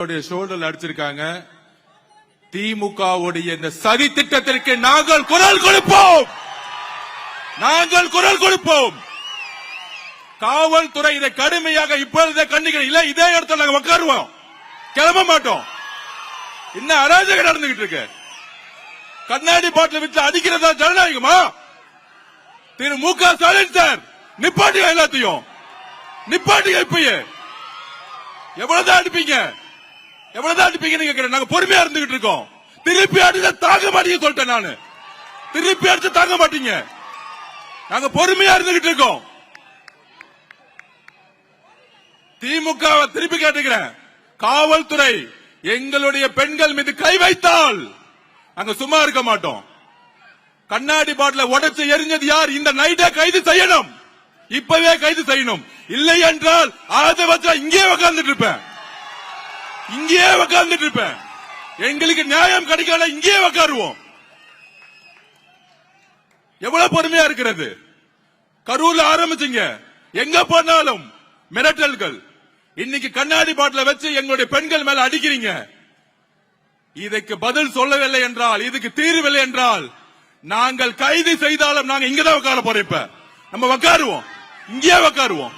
Shoulder அடிச்சிருக்காங்க. திமுகவுடைய இந்த சதி திட்டத்திற்கு நாங்கள் குரல் கொடுப்போம். காவல்துறை இதை கடுமையாக இப்பொழுதே கண்டிக்கிறோம். இல்ல இதே இடத்துல நாங்க உட்காருவோம், கிளம்ப மாட்டோம். என்ன அராஜகம் நடந்துகிட்டு இருக்கு? கண்ணாடி பாட்டில் விட்டு அடிக்கிறதா ஜனநாயகமா? திரு மு.க. ஸ்டாலின் சார் நிப்பாட்டி, எல்லாத்தையும் நிப்பாட்டி. இப்பயே எவ்வளவுதான் அடிப்பீங்க? நாங்க பொறுமையா இருந்துகிட்டு இருக்கோம். திருப்பி அடிச்சா தாங்க மாட்டீங்க சொல்லிட்டேன் நானு. திருப்பி அடிச்சு தாங்க மாட்டீங்க. நாங்க பொறுமையா இருந்துகிட்டு இருக்கோம். திமுக திருப்பி கேட்டுக்கிறேன், காவல்துறை எங்களுடைய பெண்கள் மீது கை வைத்தால் நாங்க சும்மா இருக்க மாட்டோம். கண்ணாடி பாட்டில உடைச்சு எரிஞ்சது யார்? இந்த நைட்டை கைது செய்யணும், இப்பவே கைது செய்யணும். இல்லை என்றால் அதை வச்சா இங்கே உட்கார்ந்துட்டு இருப்பேன். எங்களுக்கு நியாயம் கிடைக்கல, இங்கே உட்காருவோம். எவ்வளவு பொறுமையா இருக்கிறது? கரூர்ல ஆரம்பிச்சீங்க, எங்க போனாலும் மிரட்டல்கள். இன்னைக்கு கண்ணாடி பாட்டில வச்சு எங்களுடைய பெண்கள் மேல அடிக்கிறீங்க. இதுக்கு பதில் சொல்லவில்லை என்றால், இதுக்கு தீர்வில்லை என்றால் நாங்கள் கைது செய்தாலும் நாங்க இங்கதான் உட்கார போறோம். இப்ப நம்ம உட்காருவோம், இங்கே உட்காருவோம்.